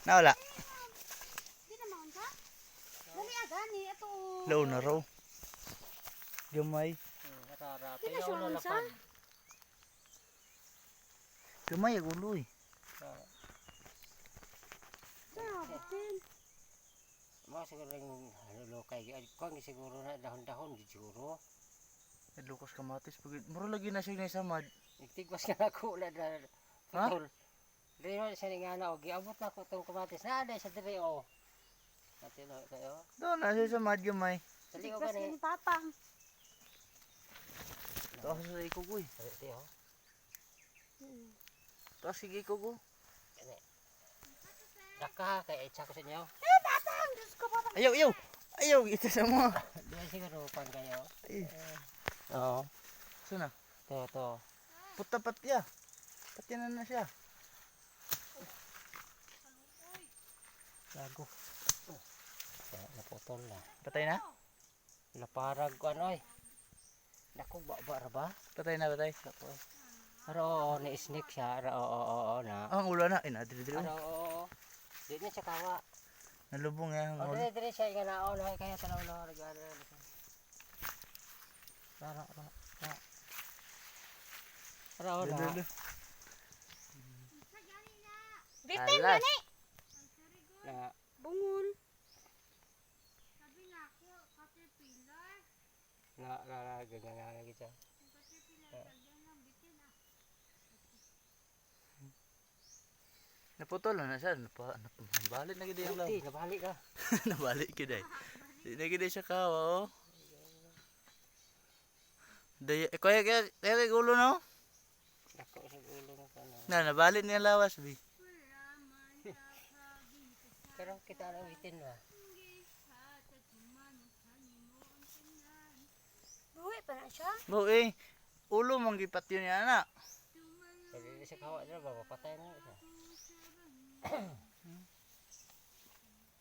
Nawala. Di naman ka? Dali agani ato. Low na raw. Gamay. Di na siya unsa? Gamay ang ulo eh. Sabitin. Mga siguro yung lokay. Kung siguro na dahon-dahon siguro. Lukas kamatis. Muro lagi na siya samad. Nagtigwas ka ako na Ha? putol. Dili mo siya nga na. Giabot na ko itong kamatis. Naaday sa diri o. Natin kayo. Doon na siya samad gamay. Sali ko Tigpas ba ni ni? Papa. Taas sa ikugoy. Sali o. Taas sige ikugo. Daka kay itsa ko sa inyo. Papa, Diyos ko Papa. Ayaw, ayaw. Ayaw, ito sa mga. Di siguro pan kayo. Ay, Oo. saan na? To. Puta patya. Patya na siya. Lago. Naputol na. Patay na? Naparag ko ano eh. Naku ba ba? Patay na, patay. Naku eh. Pero oo, na-snake siya. Oo na. Ah, ang ulo na. Ay, nadiri-diri. Pero oo. Di niya siya kawa. Nalubong nga ang O ulo. dire siya nga naon. Kaya tanaw na regalo. Ra. Pero oo na. Lulu. Bitin Alas. gani. Na Bungol. gangan kita. Naputol na siya. Nabalik na gid yung law. Di nabalik ka. Nabalik gid ay. Di na gid siya kawa oh. Day, kaya ulo no? Nako sa ulo na pa na. Nabalik niya lawas bi. Pero kita na bitin ba. Buwi pa na siya. Bo eh. Ulo mong gipat yun yan na. Jadi siya kawa dira ba patay na siya.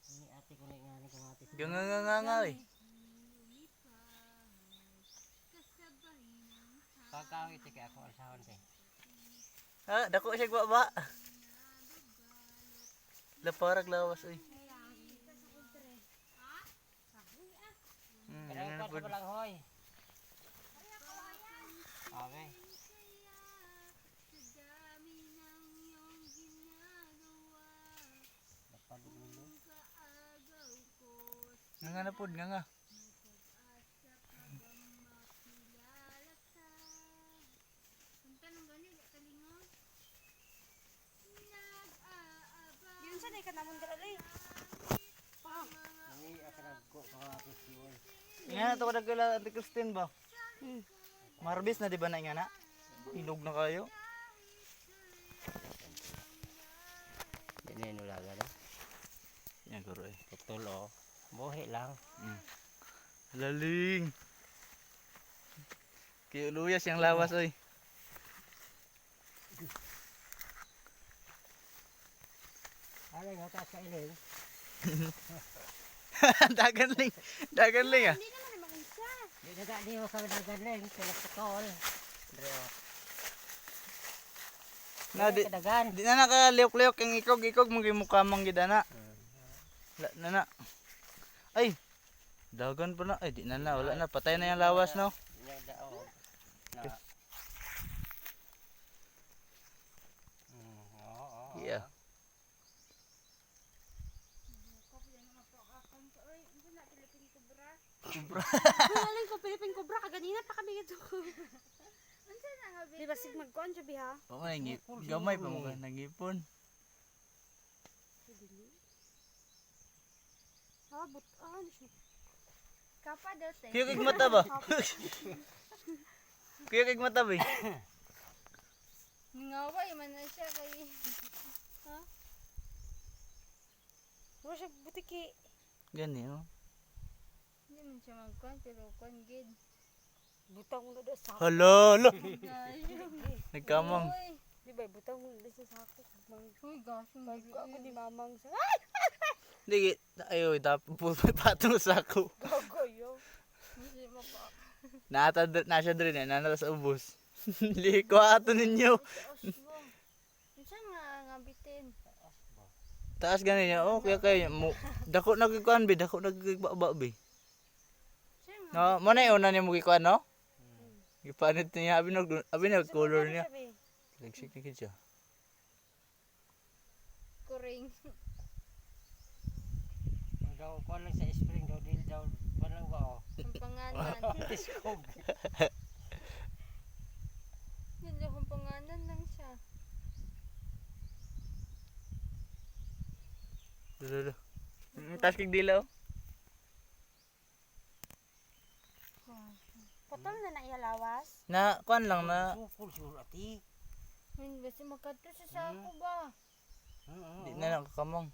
Ini ate ko na ngani kamatis. Ganganganga eh. Pagkawit kay ako alsahon te. Ha, dako siya ba? Laparag lawas oy. Kadang pa sa lang hoy. Okay. Nga na pod, nga. Yun sa ka namon dali. Ini akan aku kamatis yun. Nga na to kada kila Ate Christine ba? Marbis na di ba na nga na? Hinog na kayo. Ini nulaga na. Yan guro eh. Putol o. Buhi lang. Laling. Kaya luyas yung lawas oy. Ano yung taas ka iling? Dagan ling ah. Hindi naman naman isa. Di mo kami nagaling. Sila sa tol. Dreo. Na di Kadagan. di na nakaliok-liok yung ikog mong mukha mang gidana. Na. Ay. Dagan pa na. Ay di na wala na. Patay na yung lawas no. Oo. Yeah. Galing ko Philippine Cobra kaganina pa kami gito. Di ba sig magkuan siya biha? Oo, gamay pa mo ka nangipon. Ha, butan siya. Kapa daw say. Kuya kig mata ba? Kuya kig mata ba? Ngaway man na siya kay. Ha? Wala siya butiki. Gani oh. Hindi man siya magkuhan, pero kuhan gid. Butang mo na sa. Hala. Nagkamang. Di ba butang mo na sa sako. Uy, gosh, Ako di mamang sa. Hindi, ayo, tapos patong sa ako. Gagoyo. Hindi mo pa. Na siya drin eh, nanala sa ubos. Liko ato ninyo. Minsan nga bitin. Taas gani niya. Oh, kaya mo dako nagkuan be, dako nagbaba be. No, mo na una niya mo gikuan no? Gipanit niya abi nag color niya. Lagsik ni siya. Kuring. Daw ko lang sa spring daw dil daw walang ba oh. Ang panganan. Iskog. Yun yung panganan lang siya. Dulo. Tas kig dilaw. Putol na na iya lawas. Na kuan lang na Sukol siguro ati. Hindi basta magkadto sa sako ba? di na nakakamang.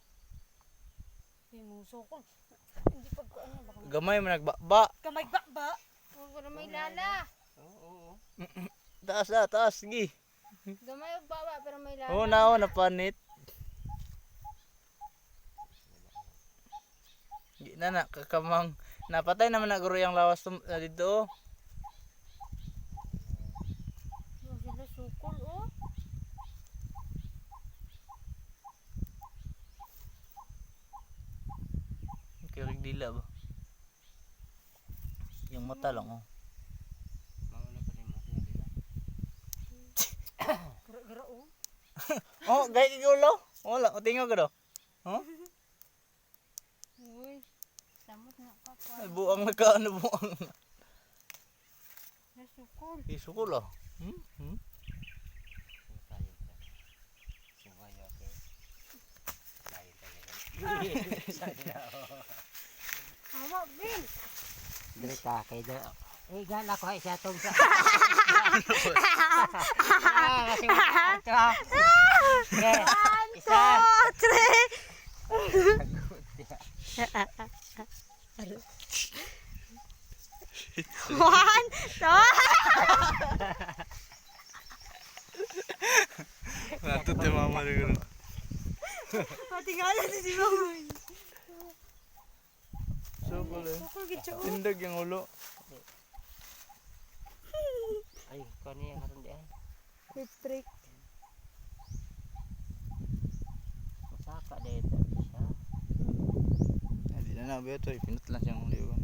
Yung muso ko. Hindi pa ko ano baka. Gamay man nagbaba. Kamay ba? Huwag ko na may lala. Oo. Taas, sige. Gamay o baba pero may lala. Oo na napanit. Di na kakamang. Napatay naman na guro yung lawas dito. Oh, sila sukol oh. Kirig dila ba? Yung mata lang oh. Mauna pa rin mo dila. Gara-gara oh. Oh, gay kigulo. Wala, tingog ka do. Oh? Uy. Samot na ka pa. Ay, buang nagkaano buang. Na sukol. Isu ko lah. Tayo ka. Sumayo ke. Tayo. Awa, Bill. Dili ta kay da. Eh gala ko ay sa tong sa. Kasi ito. Okay. Isa. One, two. Natut ya mama dulu. Patingala si Mama. So boleh. Sukol gitu. Tindag yang ulo. Ay kani karon di ay. Lipstick. Masaka dito siya. Hindi na na beto, pinut lang siyang liwan.